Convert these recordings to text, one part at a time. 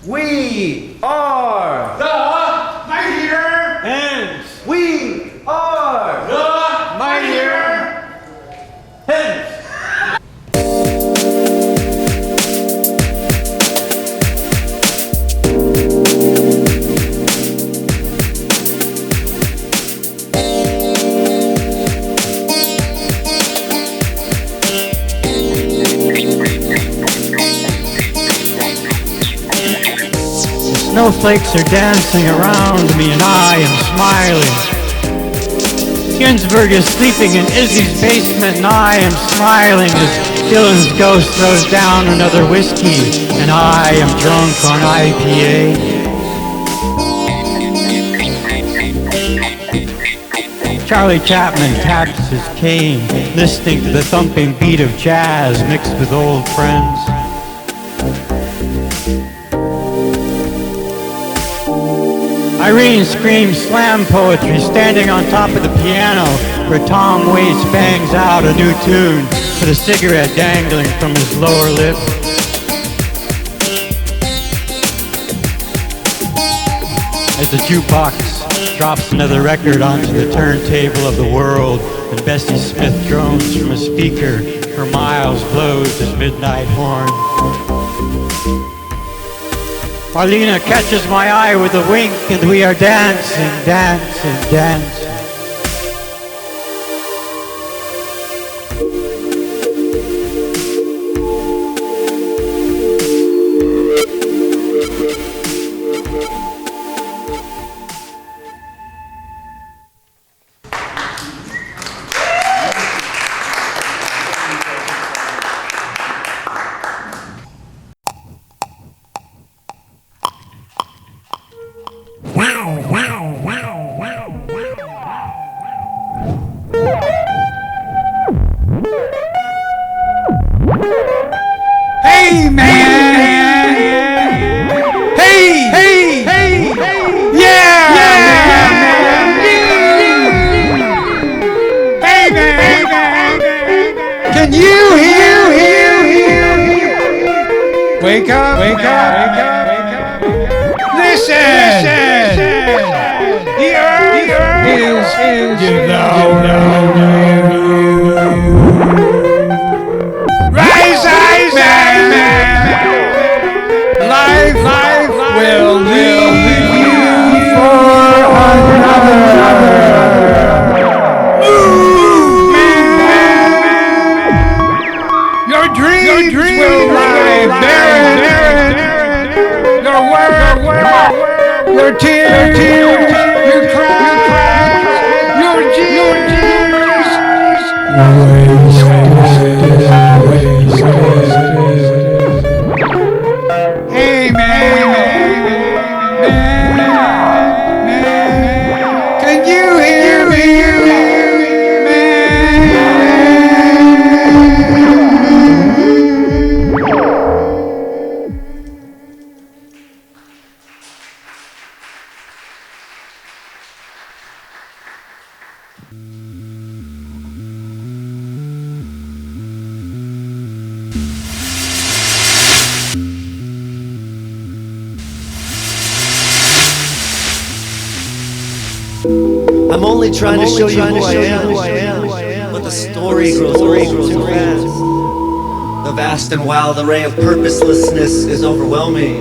We are the Mightier, and we are the Mightier. Hens. Snowflakes are dancing around me and I am smiling. Ginsberg is sleeping in Izzy's basement and I am smiling as Dylan's ghost throws down another whiskey and I am drunk on IPA. Charlie Chapman taps his cane, listening to the thumping beat of jazz mixed with old friends. Irene screams slam poetry standing on top of the piano where Tom Waits bangs out a new tune with a cigarette dangling from his lower lip. As the jukebox drops another record onto the turntable of the world and Bessie Smith drones from a speaker, her Miles blows his midnight horn. Marlena catches my eye with a wink and we are dancing, dancing, dancing. Hey man! Hey! Hey! Hey! Yeah! Hey man! Can you hear? Wake up! Wake up! Wake up! Listen! The earth is devouring you. Rise, man! Life will leave you for another. Move, man! Your dreams will lie barren. Your work, your tears, your cries, your jeers. Hey man, can you hear me, I'm only trying to show you who I am, but the story grows too fast. The vast and wild array of purposelessness is overwhelming,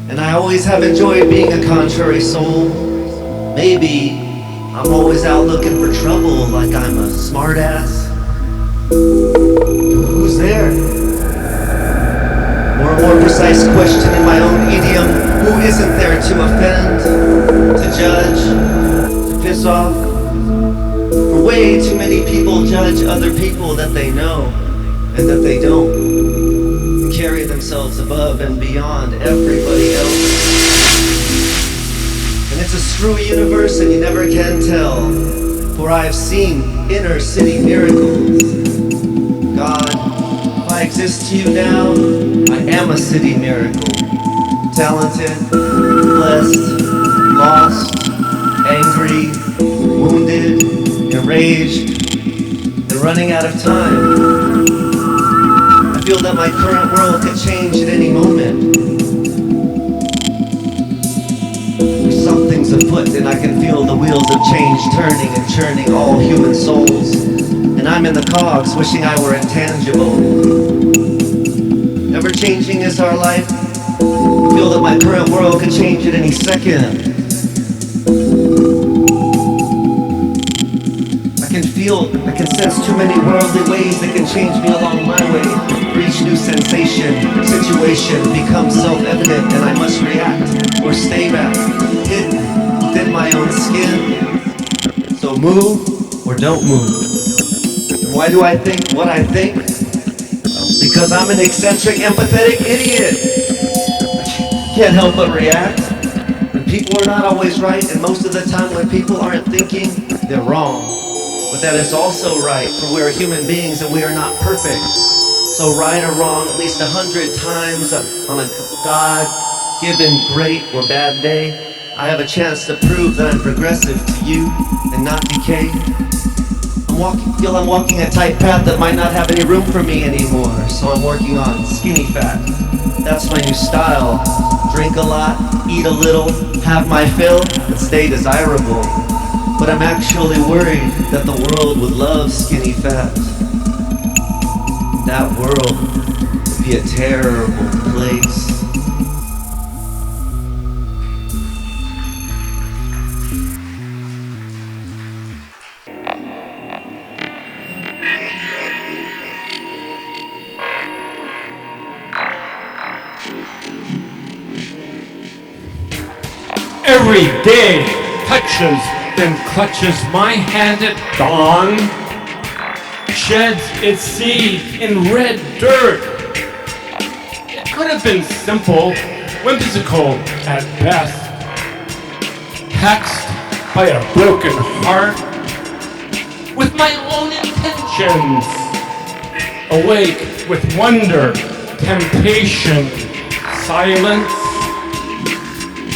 and I always have enjoyed being a contrary soul. Maybe I'm always out looking for trouble like I'm a smartass. Who's there? More more precise question in my own idiom. Who isn't there to offend, to judge, to piss off? For way too many people judge other people that they know and that they don't, and carry themselves above and beyond everybody else. And it's a screwy universe and you never can tell, for I have seen inner city miracles. God, if I exist to you now, I am a city miracle. Talented, blessed, lost, angry, wounded, enraged, and running out of time. I feel that my current world could change at any moment. Something's afoot and I can feel the wheels of change turning and churning all human souls. And I'm in the cogs wishing I were intangible. Ever changing is our life. I feel that my current world could change at any second. I can sense too many worldly ways that can change me along my way. For each new sensation, situation becomes self-evident and I must react or stay back, hidden within my own skin. So move or don't move. And why do I think what I think? Because I'm an eccentric, empathetic idiot. Can't help but react. When people are not always right, and most of the time when people aren't thinking, they're wrong. But that is also right, for we're human beings and we are not perfect. So right or wrong, at least 100 times on a God-given great or bad day, I have a chance to prove that I'm progressive to you and not decay. I'm walking a tight path that might not have any room for me anymore, so I'm working on skinny fat. That's my new style. Drink a lot, eat a little, have my fill, and stay desirable. But I'm actually worried that the world would love skinny fat. That world would be a terrible place. Every day touches, then clutches my hand at dawn, sheds its seed in red dirt. It could have been simple, whimsical at best, taxed by a broken heart, with my own intentions, awake with wonder, temptation, silence,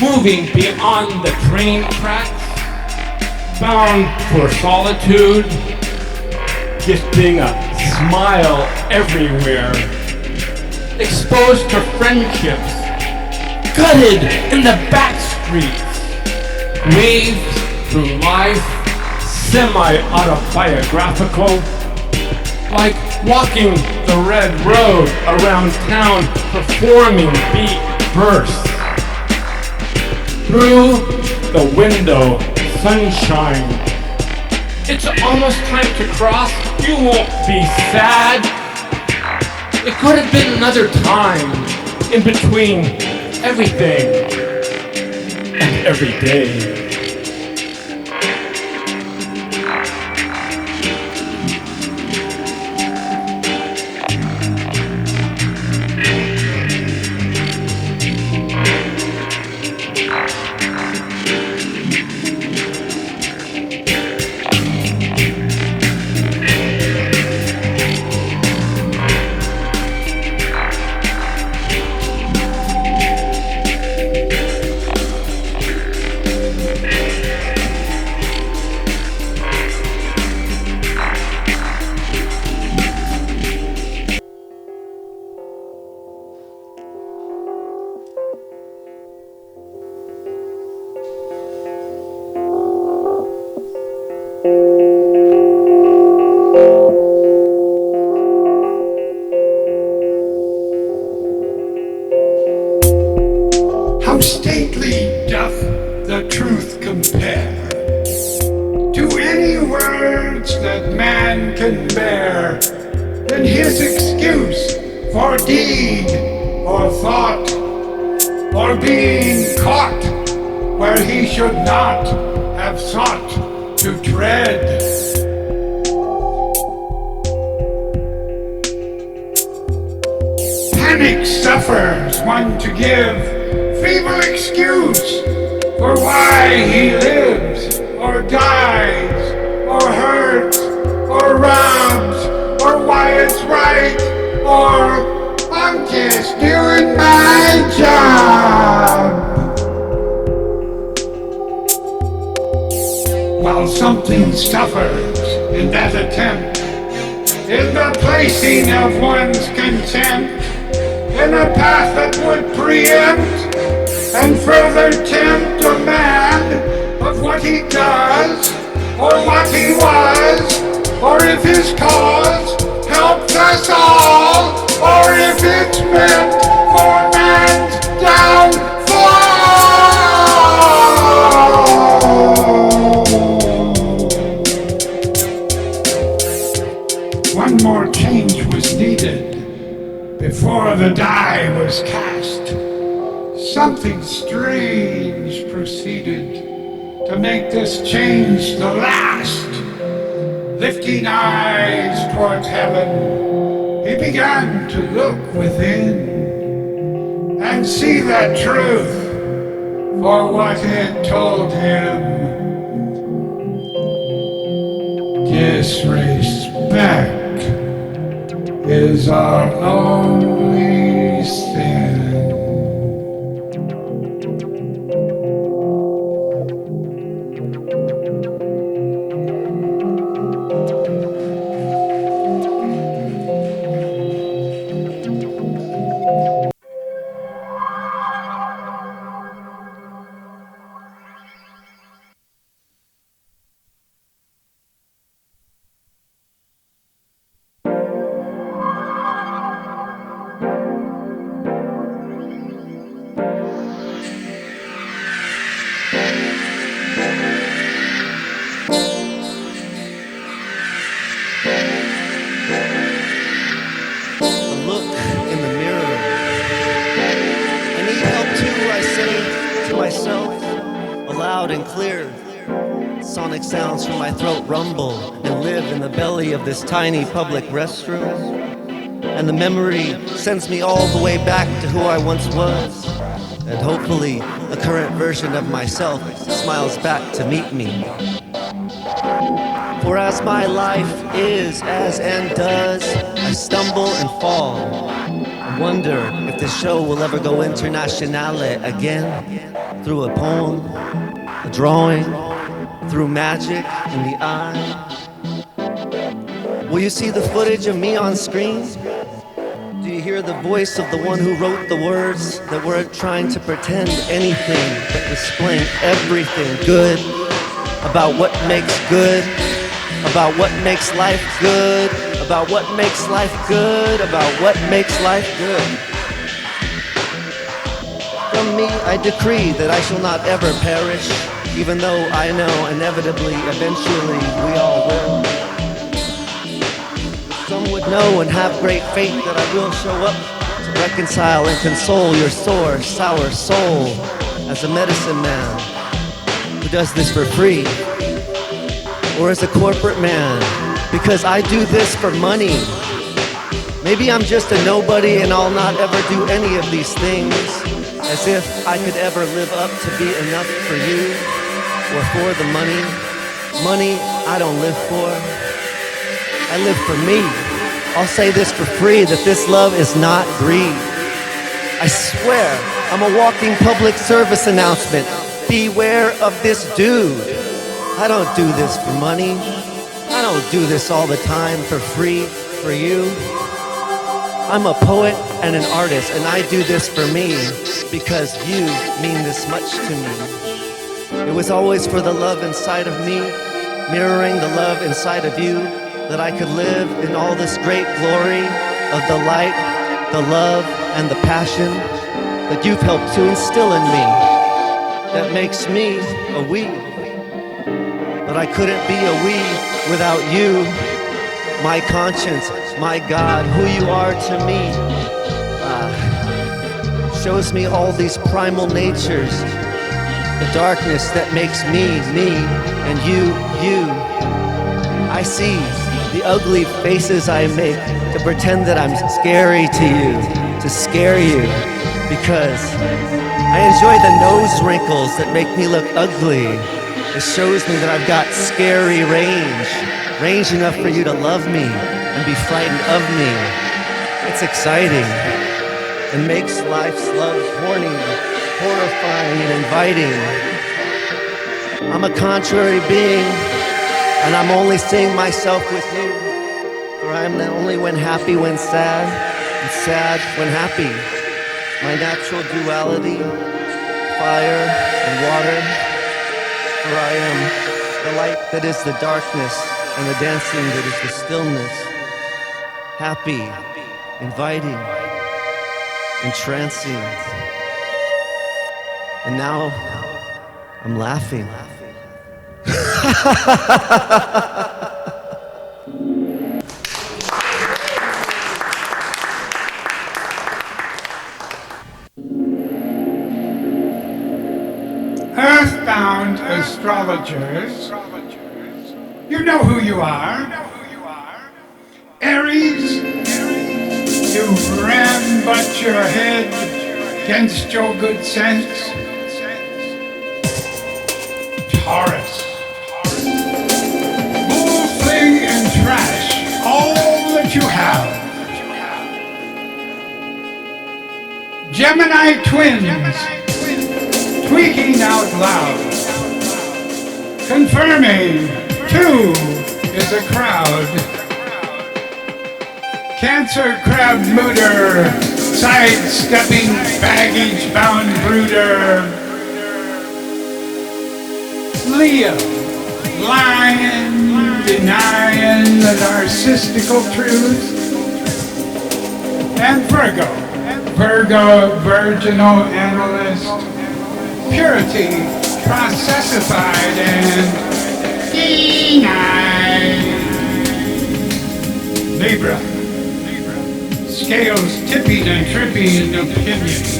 moving beyond the train tracks, bound for solitude, gifting a smile everywhere, exposed to friendships, gutted in the back streets, waved through life, semi-autobiographical, like walking the red road around town, performing beat bursts. Through the window, sunshine. It's almost time to cross. You won't be sad. It could have been another time in between everything and every day. How stately doth the truth compare to any words that man can bear, and his excuse for deed or thought, or being caught where he should not have sought to tread. Panic suffers one to give feeble excuse for why he lives, or dies, or hurts, or robs, or why it's right, or I'm just doing my job. While something suffers in that attempt, in the placing of one's contempt, in a path that would preempt and further tempt a man of what he does, or what he was, or if his cause helps us all, or if it's meant for man's downfall. One more change was needed before the die was cast. Something strange proceeded to make this change the last. Lifting eyes towards heaven, he began to look within and see that truth for what it told him. Disrespect is our only sin. Sonic sounds from my throat rumble and live in the belly of this tiny public restroom. And the memory sends me all the way back to who I once was. And hopefully, a current version of myself smiles back to meet me. For as my life is, as and does, I stumble and fall. I wonder if this show will ever go internationale again. Through a poem, a drawing, through magic in the eye. Will you see the footage of me on screen? Do you hear the voice of the one who wrote the words that weren't trying to pretend anything, but displaying everything good about what makes good, about what makes life good, about what makes life good, about what makes life good? From me I decree that I shall not ever perish, even though I know inevitably, eventually, we all will. Some would know and have great faith that I will show up to reconcile and console your sore, sour soul as a medicine man who does this for free, or as a corporate man, because I do this for money. Maybe I'm just a nobody and I'll not ever do any of these things, as if I could ever live up to be enough for you. Or for the money. Money I don't live for. I live for me. I'll say this for free, that this love is not greed. I swear, I'm a walking public service announcement. Beware of this dude. I don't do this for money. I don't do this all the time for free, for you. I'm a poet and an artist, and I do this for me, because you mean this much to me. It was always for the love inside of me, mirroring the love inside of you, that I could live in all this great glory of the light, the love, and the passion that you've helped to instill in me. That makes me a we. But I couldn't be a we without you, my conscience, my God, who you are to me. shows me all these primal natures, the darkness that makes me, and you. I see the ugly faces I make to pretend that I'm scary to you, to scare you, because I enjoy the nose wrinkles that make me look ugly. It shows me that I've got scary range enough for you to love me and be frightened of me. It's exciting. It makes life's love horny, horrifying, and inviting. I'm a contrary being, and I'm only seeing myself with you. For I am not only when happy, when sad, and sad when happy. My natural duality, fire and water. For I am the light that is the darkness, and the dancing that is the stillness. Happy, inviting, entrancing. And now I'm laughing. Earthbound astrologers, you know who you are. Aries, you ram-butt your head against your good sense. Taurus, bull-fling and trash all that you have. Gemini twins, tweaking out loud, confirming two is a crowd. Cancer crab mooter, sidestepping baggage-bound brooder. Leo, lying, denying the narcissical truth. And Virgo, virginal analyst, purity, processified, and denied. Libra, scales tipping and tripping opinions,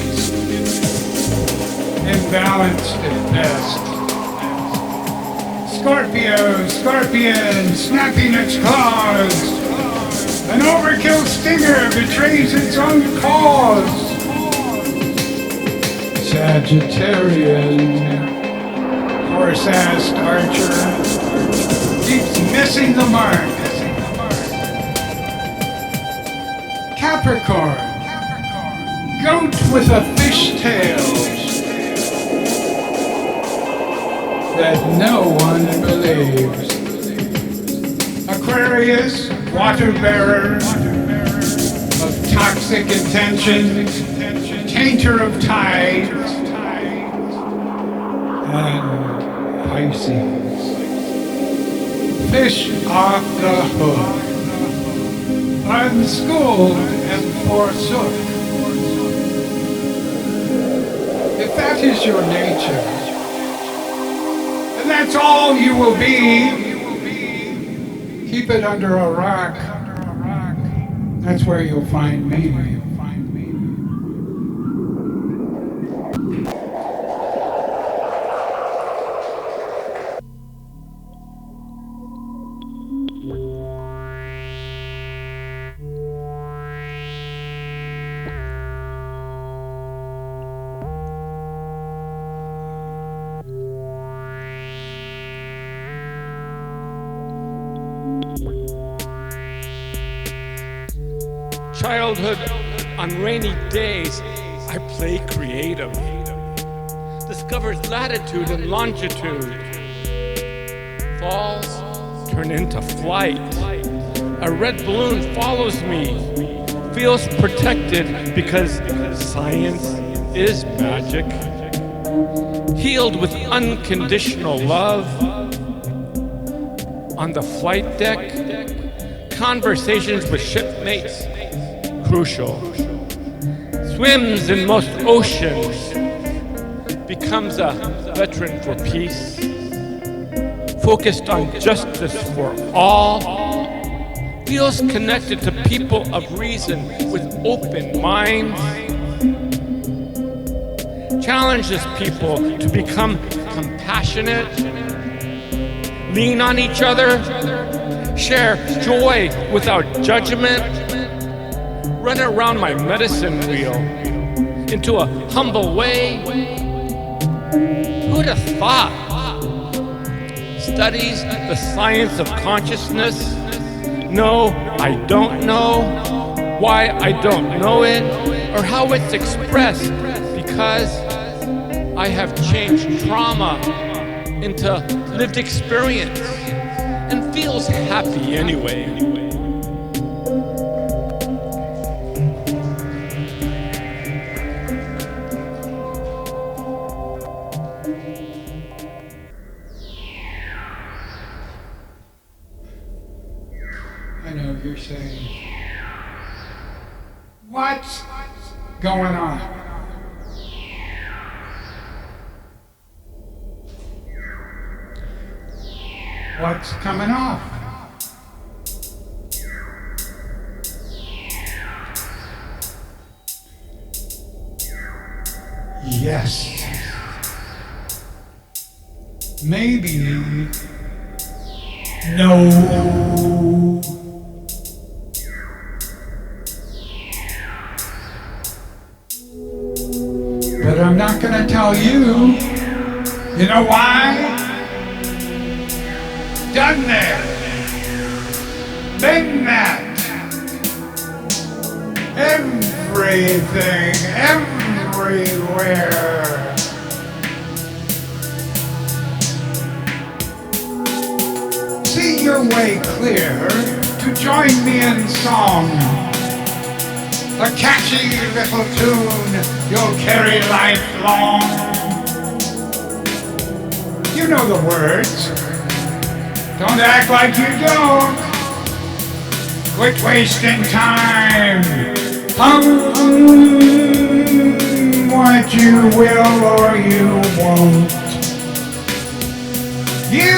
imbalanced at best. Scorpion, snapping its claws. An overkill stinger betrays its own cause. Sagittarian, horse-assed archer, keeps missing the mark. Capricorn, goat with a fishtail that no one believes. Aquarius, water bearer of toxic intentions, tainter of tides. And Pisces, fish off the hook, unschooled and forsook. If that is your nature, and that's all you will be, keep it under a rock. That's where you'll find me. Childhood, on rainy days, I play creative. Discovers latitude and longitude. Falls turn into flight. A red balloon follows me. Feels protected because science is magic. Healed with unconditional love. On the flight deck, conversations with shipmates. Crucial. Swims in most oceans. Becomes a veteran for peace. Focused on justice for all. Feels connected to people of reason with open minds. challenges people to become compassionate, lean on each other, share joy without judgment, run around my medicine wheel into a humble way. Who'd have thought? Studies the science of consciousness. No, I don't know why I don't know it or how it's expressed, because I have changed trauma into lived experience and feels happy anyway. I know you're saying, what's going on? What's coming off? Yes. Maybe. No. But I'm not going to tell you. You know why? Done that. Been that. Everything, everywhere. See your way clear to join me in song. A catchy little tune you'll carry lifelong. You know the words. Don't act like you don't. Quit wasting time. What you will or you won't. You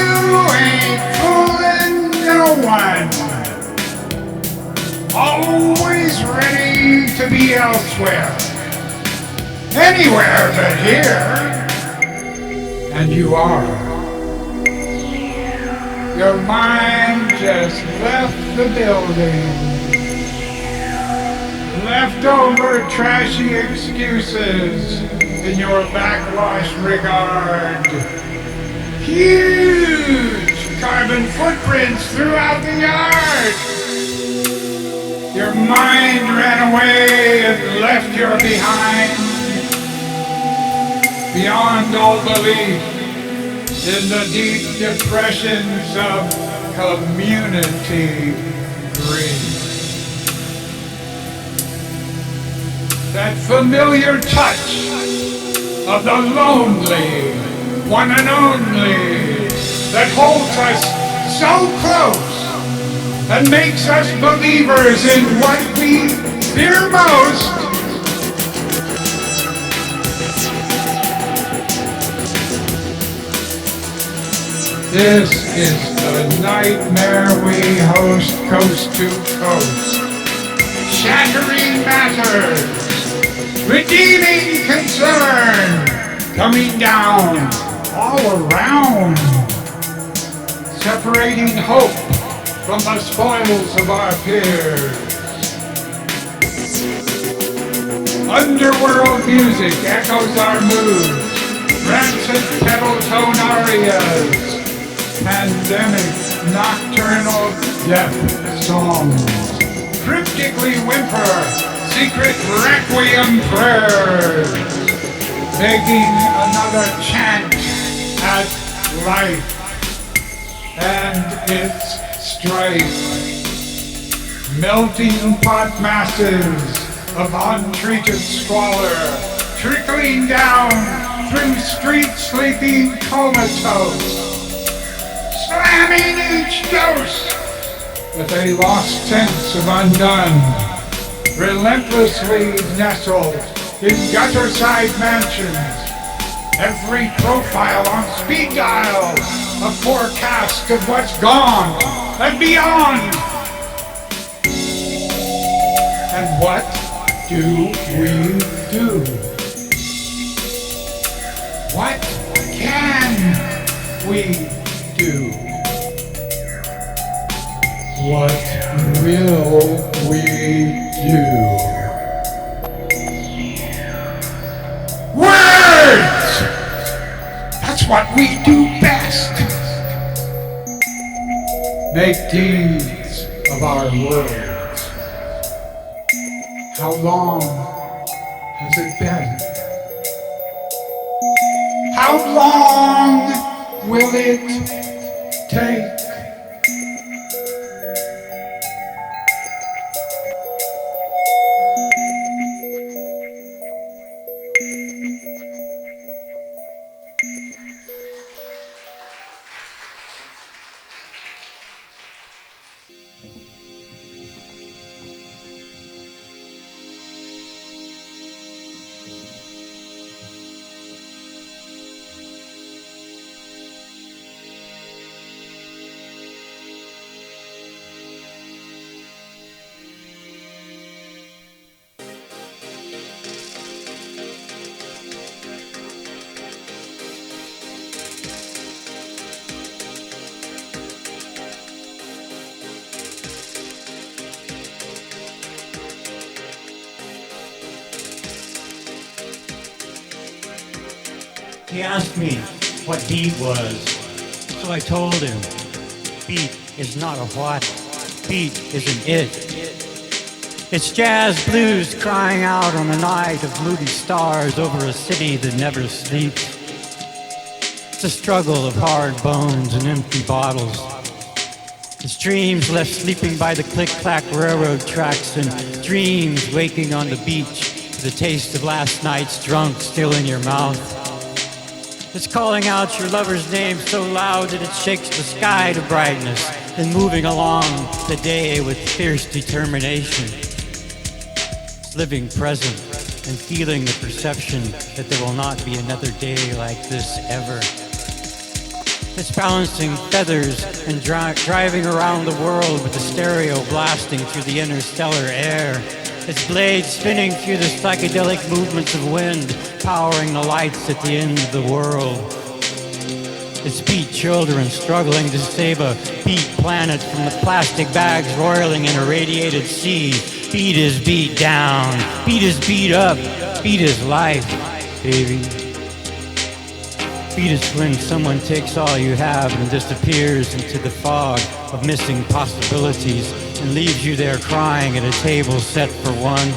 ain't fooling no one. Always ready to be elsewhere. Anywhere but here. And you are. Your mind just left the building. Leftover trashy excuses in your backwash regard. Huge carbon footprints throughout the yard. Your mind ran away and left you behind. Beyond all belief in the deep depressions of community grief. That familiar touch of the lonely, one and only, that holds us so close and makes us believers in what we fear most. This is the nightmare we host coast to coast. Shattering matters. Redeeming concern coming down all around, separating hope from the spoils of our peers. Underworld music echoes our moods, rancid pedal tone arias, pandemic nocturnal death songs, cryptically whimper secret requiem prayers, begging another chant at life and its strife. Melting pot masses of untreated squalor trickling down through street sleeping comatose, slamming each dose with a lost sense of undone. Relentlessly nestled in gutter-side mansions, every profile on speed dial, a forecast of what's gone and beyond. And what do we do? we do? What will we do? Words! That's what we do best. Make deeds of our words. How long has it been? How long will it take? He asked me what beat was, so I told him, beat is not a what, beat is an it. It's jazz blues crying out on a night of moody stars over a city that never sleeps. It's a struggle of hard bones and empty bottles. It's dreams left sleeping by the click-clack railroad tracks and dreams waking on the beach to the taste of last night's drunk still in your mouth. It's calling out your lover's name so loud that it shakes the sky to brightness, and moving along the day with fierce determination. It's living present and feeling the perception that there will not be another day like this ever. It's balancing feathers and driving around the world with the stereo blasting through the interstellar air. Its blades spinning through the psychedelic movements of wind, powering the lights at the end of the world. Its beat children struggling to save a beat planet from the plastic bags roiling in a radiated sea. Beat is beat down, beat is beat up, beat is life, baby. Beat is when someone takes all you have and disappears into the fog of missing possibilities and leaves you there crying at a table set for one.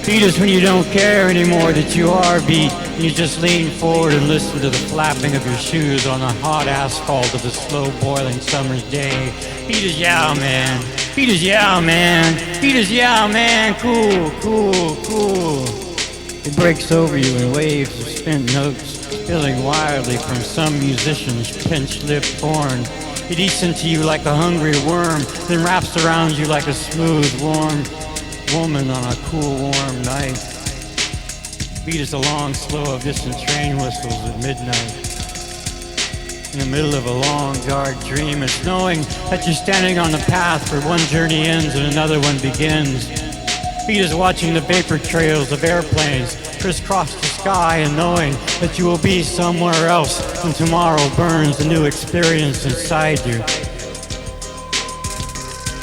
Beat is when you don't care anymore that you are beat and you just lean forward and listen to the flapping of your shoes on the hot asphalt of a slow boiling summer's day. Beat is yeah man, beat is yeah man, beat is yeah man, cool, cool, cool. It breaks over you in waves of spent notes, spilling wildly from some musician's pinched-lipped horn. It eats into you like a hungry worm, then wraps around you like a smooth, warm woman on a cool, warm night. Beat is the long, slow of distant train whistles at midnight. In the middle of a long, dark dream, it's knowing that you're standing on the path where one journey ends and another one begins. Beat is watching the vapor trails of airplanes crisscross the sky and knowing that you will be somewhere else when tomorrow burns a new experience inside you.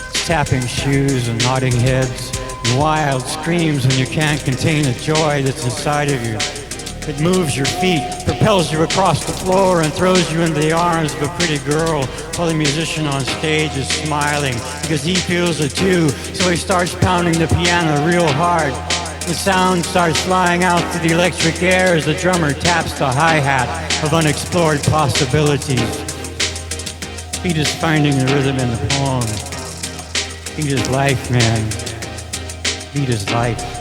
It's tapping shoes and nodding heads and wild screams when you can't contain the joy that's inside of you. It moves your feet, propels you across the floor and throws you into the arms of a pretty girl while the musician on stage is smiling because he feels it too, so he starts pounding the piano real hard. The sound starts flying out through the electric air as the drummer taps the hi-hat of unexplored possibilities. Beat is finding the rhythm in the poem. Beat is life, man. Beat is life.